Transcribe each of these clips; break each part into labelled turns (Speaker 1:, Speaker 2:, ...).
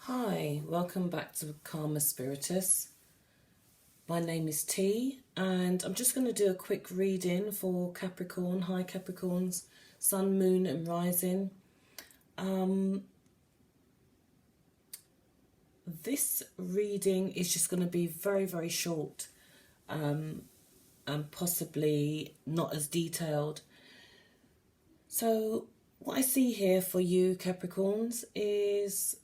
Speaker 1: Hi, welcome back to Karma Spiritus. My name is T, and I'm just going to do a quick reading for Capricorn. Hi Capricorns, Sun, Moon and Rising. This reading is just going to be very, very short and possibly not as detailed. So what I see here for you Capricorns is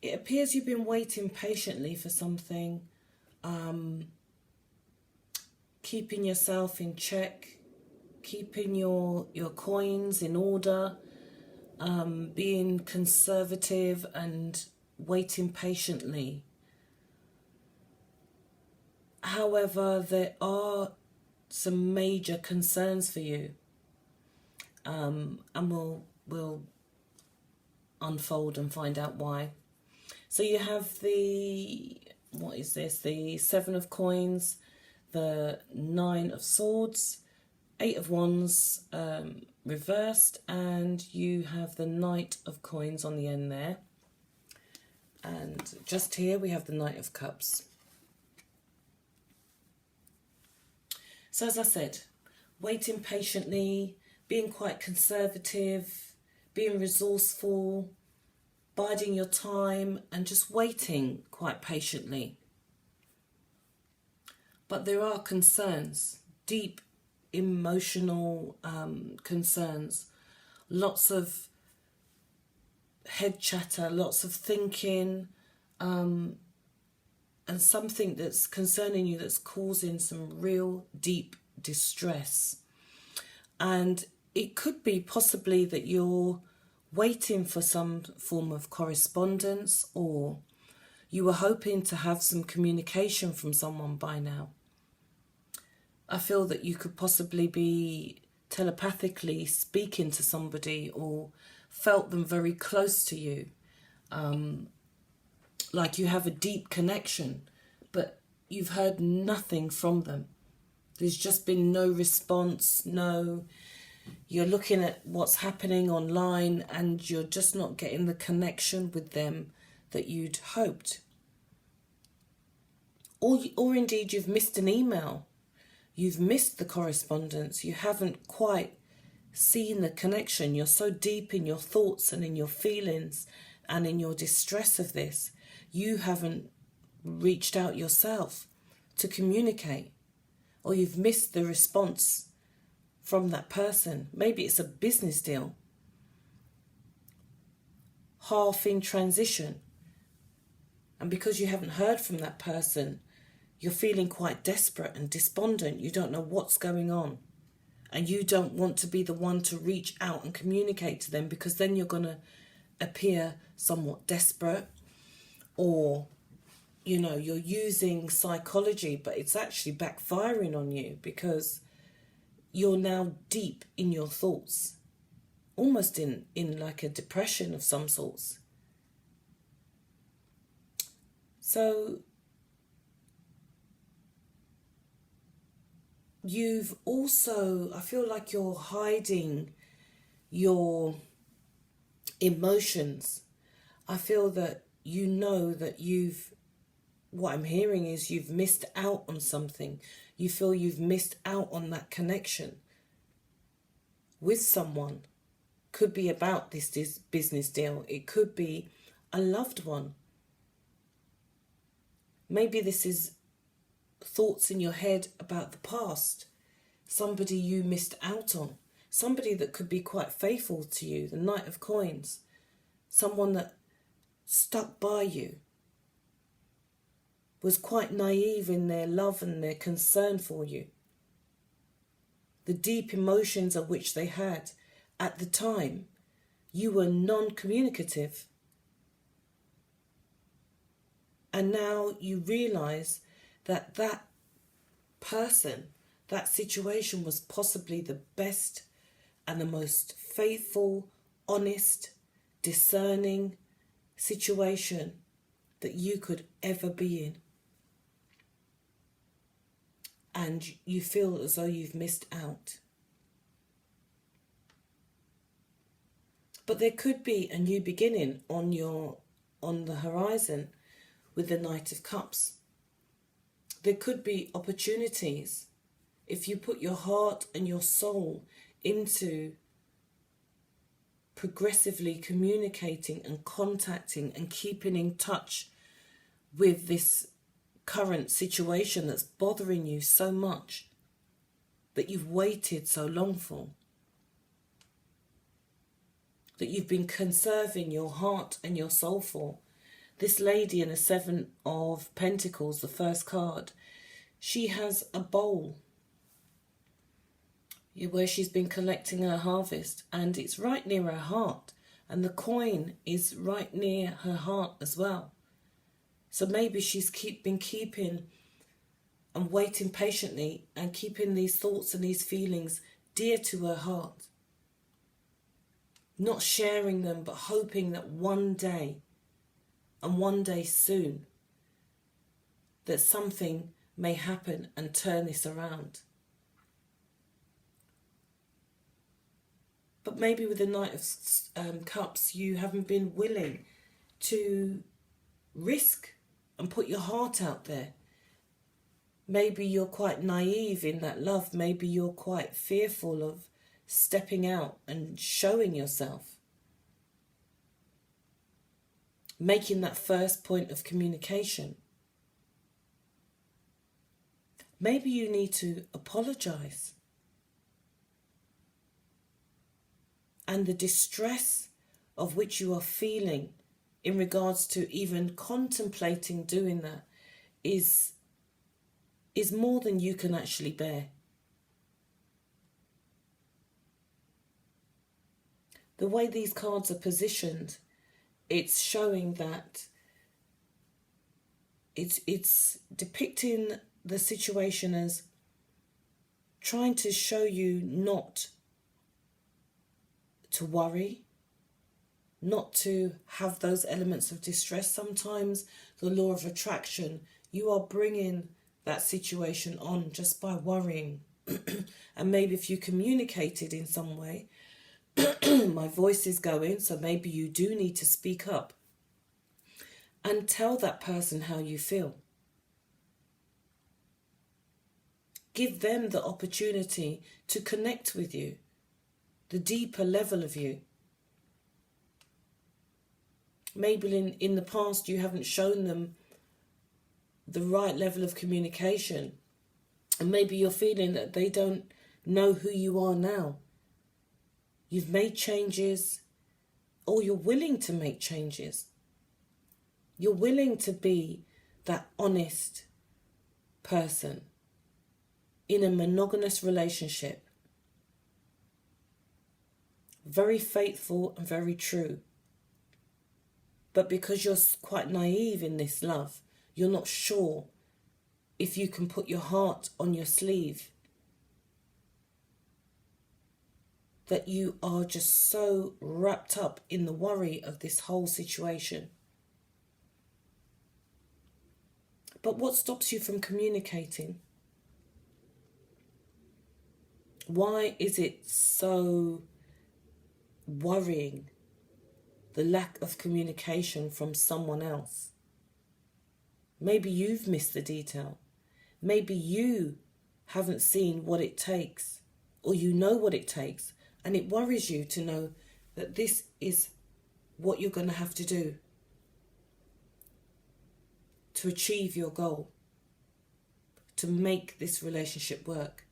Speaker 1: it appears you've been waiting patiently for something, keeping yourself in check, keeping your coins in order, being conservative and waiting patiently. However, there are some major concerns for you, and we'll unfold and find out why. So you have the, what is this? The 7 of Coins, the 9 of Swords, 8 of Wands reversed, and you have the Knight of Coins on the end there. And just here we have the Knight of Cups. So as I said, waiting patiently, being quite conservative, being resourceful, biding your time and just waiting quite patiently. But there are concerns, deep emotional concerns, lots of head chatter, lots of thinking, and something that's concerning you that's causing some real deep distress. And it could be possibly that you're waiting for some form of correspondence, or you were hoping to have some communication from someone by now. I feel that you could possibly be telepathically speaking to somebody or felt them very close to you, like you have a deep connection, but you've heard nothing from them. There's just been no response, you're looking at what's happening online and you're just not getting the connection with them that you'd hoped. Or indeed you've missed an email. You've missed the correspondence. You haven't quite seen the connection. You're so deep in your thoughts and in your feelings and in your distress of this. You haven't reached out yourself to communicate. Or you've missed the response from that person. Maybe it's a business deal, half in transition, and because you haven't heard from that person, you're feeling quite desperate and despondent. You don't know what's going on, and you don't want to be the one to reach out and communicate to them, because then you're going to appear somewhat desperate, or you're using psychology, but it's actually backfiring on you because you're now deep in your thoughts, almost in like a depression of some sorts. So you've also, I feel like you're hiding your emotions. I feel that what I'm hearing is you've missed out on something. You feel you've missed out on that connection with someone. Could be about this business deal. It could be a loved one. Maybe this is thoughts in your head about the past. Somebody you missed out on. Somebody that could be quite faithful to you. The Knight of Coins. Someone that stuck by you. Was quite naive in their love and their concern for you. The deep emotions of which they had at the time, you were non-communicative. And now you realise that that person, that situation was possibly the best and the most faithful, honest, discerning situation that you could ever be in. And you feel as though you've missed out. But there could be a new beginning on on the horizon with the Knight of Cups. There could be opportunities if you put your heart and your soul into progressively communicating and contacting and keeping in touch with this current situation that's bothering you so much, that you've waited so long for, that you've been conserving your heart and your soul for. This lady in the Seven of Pentacles, the first card, she has a bowl where she's been collecting her harvest, and it's right near her heart, and the coin is right near her heart as well. So maybe she's been keeping and waiting patiently and keeping these thoughts and these feelings dear to her heart, not sharing them, but hoping that one day, and one day soon, that something may happen and turn this around. But maybe with the Knight of Cups, you haven't been willing to risk and put your heart out there. Maybe you're quite naive in that love. Maybe you're quite fearful of stepping out and showing yourself. Making that first point of communication. Maybe you need to apologize. And the distress of which you are feeling in regards to even contemplating doing that is more than you can actually bear. The way these cards are positioned, it's showing that it's depicting the situation as trying to show you not to worry, not to have those elements of distress. Sometimes the law of attraction, you are bringing that situation on just by worrying. And maybe if you communicated in some way, my voice is going, so maybe you do need to speak up and tell that person how you feel. Give them the opportunity to connect with you, the deeper level of you. Maybe in the past you haven't shown them the right level of communication, and maybe you're feeling that they don't know who you are now. You've made changes, or you're willing to make changes. You're willing to be that honest person in a monogamous relationship. Very faithful and very true. But because you're quite naive in this love, you're not sure if you can put your heart on your sleeve. That you are just so wrapped up in the worry of this whole situation. But what stops you from communicating? Why is it so worrying, the lack of communication from someone else? Maybe you've missed the detail. Maybe you haven't seen what it takes, or you know what it takes, and it worries you to know that this is what you're going to have to do to achieve your goal, to make this relationship work.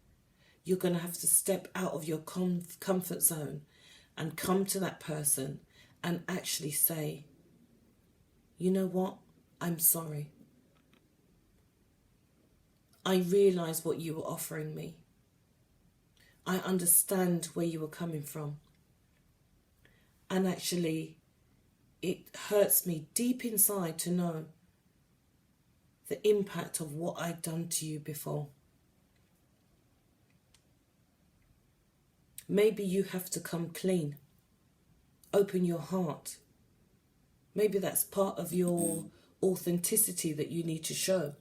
Speaker 1: You're going to have to step out of your comfort zone and come to that person and actually say, you know what, I'm sorry. I realise what you were offering me. I understand where you were coming from. And actually, it hurts me deep inside to know the impact of what I'd done to you before. Maybe you have to come clean. Open your heart. Maybe that's part of your authenticity that you need to show.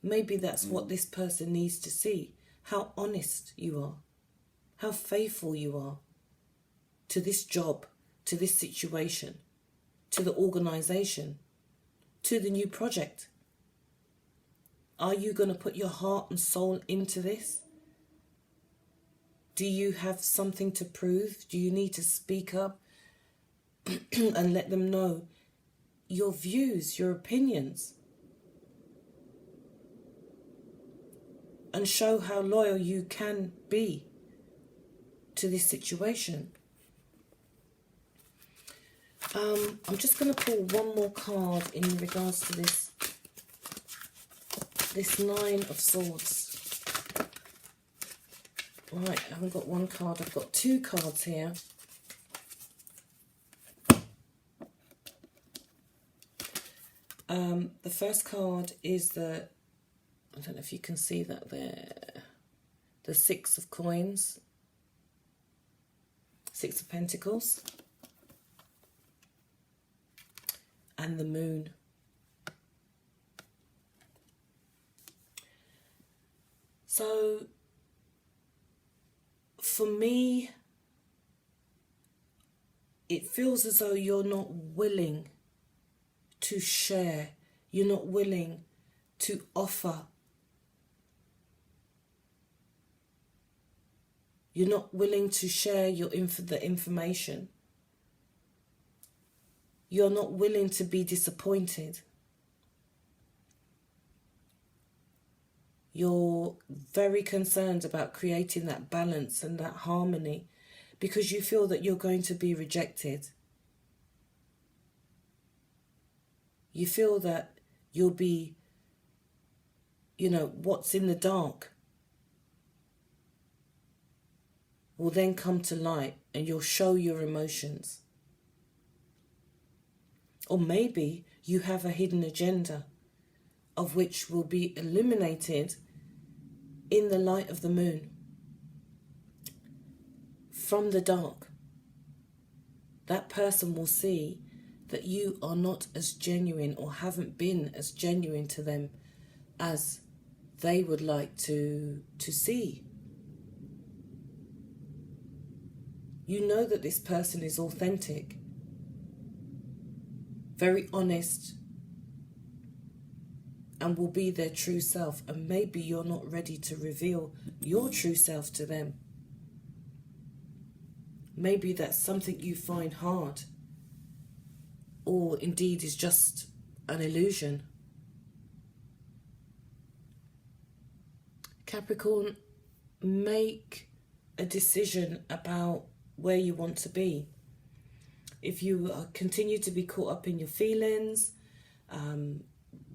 Speaker 1: Maybe that's what this person needs to see. How honest you are. How faithful you are to this job, to this situation. to the organisation, to the new project? Are you going to put your heart and soul into this? Do you have something to prove? Do you need to speak up and let them know your views, your opinions? And show how loyal you can be to this situation. I'm just going to pull one more card in regards to this Nine of Swords. Right, I haven't got one card, I've got two cards here. The first card is I don't know if you can see that there, the Six of Coins, Six of Pentacles, and the Moon. So, for me, it feels as though you're not willing to share. You're not willing to offer. You're not willing to share the information. You're not willing to be disappointed. You're very concerned about creating that balance and that harmony because you feel that you're going to be rejected. You feel that you'll be, what's in the dark will then come to light and you'll show your emotions. Or maybe you have a hidden agenda of which will be illuminated in the light of the moon. From the dark, that person will see that you are not as genuine or haven't been as genuine to them as they would like to see. You know that this person is authentic, very honest, and will be their true self, and maybe you're not ready to reveal your true self to them. Maybe that's something you find hard, or indeed is just an illusion. Capricorn, make a decision about where you want to be. If you continue to be caught up in your feelings,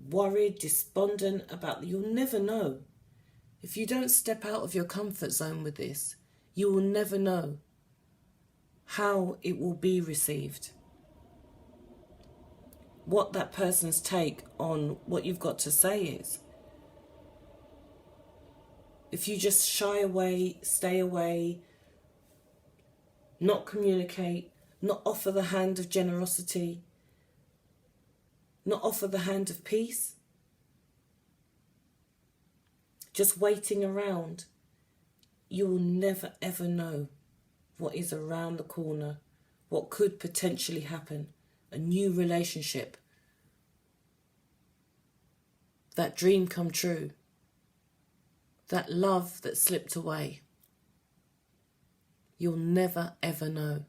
Speaker 1: worried, despondent about, you'll never know. If you don't step out of your comfort zone with this, you will never know how it will be received. What that person's take on what you've got to say is. If you just shy away, stay away, not communicate, not offer the hand of generosity, not offer the hand of peace, just waiting around, you will never ever know what is around the corner, what could potentially happen, a new relationship, that dream come true, that love that slipped away. You'll never ever know.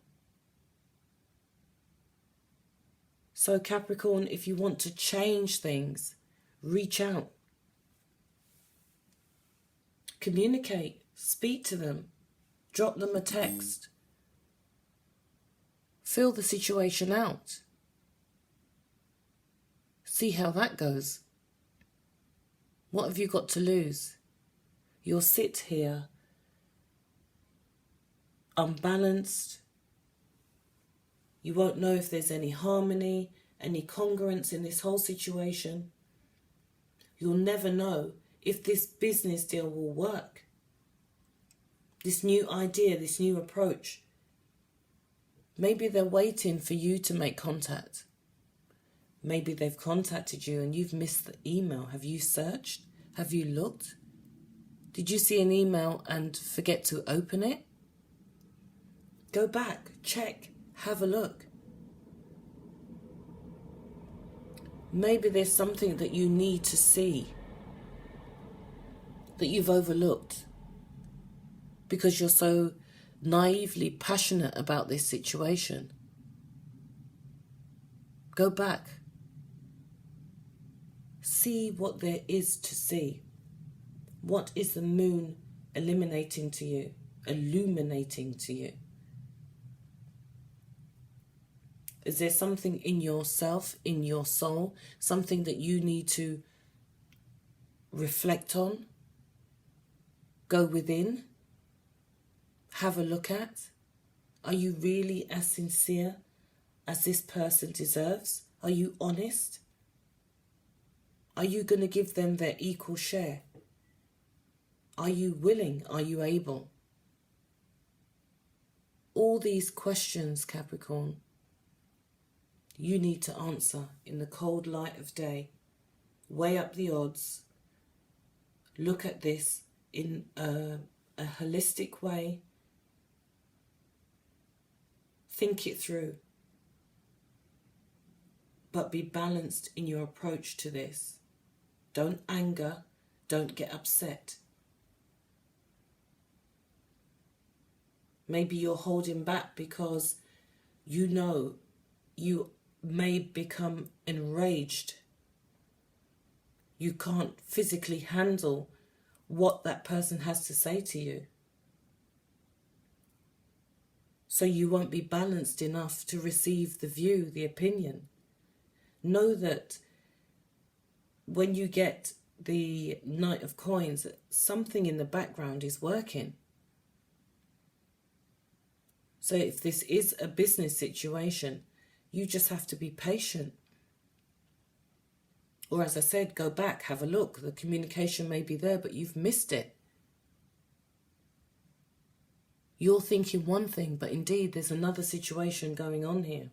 Speaker 1: So Capricorn, if you want to change things, reach out. Communicate, speak to them, drop them a text. Feel the situation out. See how that goes. What have you got to lose? You'll sit here unbalanced. You won't know if there's any harmony, any congruence in this whole situation. You'll never know if this business deal will work. This new idea, this new approach. Maybe they're waiting for you to make contact. Maybe they've contacted you and you've missed the email. Have you searched? Have you looked? Did you see an email and forget to open it? Go back, check, have a look. Maybe there's something that you need to see that you've overlooked because you're so naively passionate about this situation. Go back. See what there is to see. What is the moon illuminating to you? Is there something in yourself, in your soul, something that you need to reflect on, go within, have a look at? Are you really as sincere as this person deserves? Are you honest? Are you going to give them their equal share? Are you willing? Are you able? All these questions, Capricorn, you need to answer in the cold light of day. Weigh up the odds. Look at this in a holistic way. Think it through. But be balanced in your approach to this. Don't anger. Don't get upset. Maybe you're holding back because you know you may become enraged. You can't physically handle what that person has to say to you. So you won't be balanced enough to receive the view, the opinion. Know that when you get the Knight of Coins, something in the background is working. So if this is a business situation, you just have to be patient. Or as I said, go back, have a look. The communication may be there, but you've missed it. You're thinking one thing, but indeed there's another situation going on here.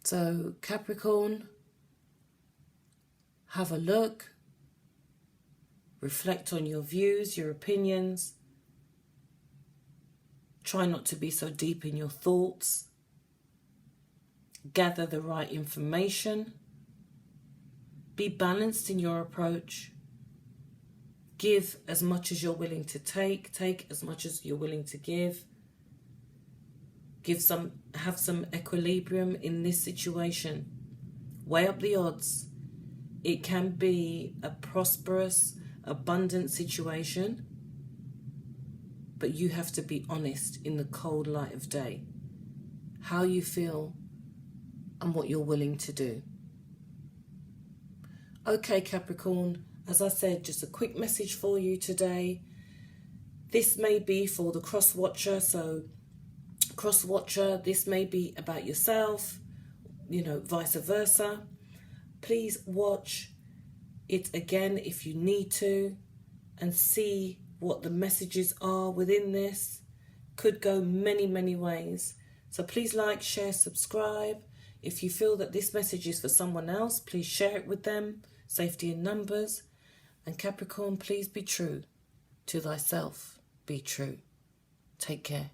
Speaker 1: So Capricorn, have a look. Reflect on your views, your opinions. Try not to be so deep in your thoughts. Gather the right information. Be balanced in your approach. Give as much as you're willing to take. Take as much as you're willing to give. Have some equilibrium in this situation. Weigh up the odds. It can be a prosperous, abundant situation, but you have to be honest in the cold light of day. How you feel and what you're willing to do. Okay, Capricorn, as I said, just a quick message for you today. This may be for the cross-watcher, so cross-watcher, this may be about yourself, vice versa. Please watch it again if you need to and see what the messages are within this. Could go many, many ways. So please like, share, subscribe. If you feel that this message is for someone else, please share it with them. Safety in numbers. And Capricorn, please be true to thyself. Be true. Take care.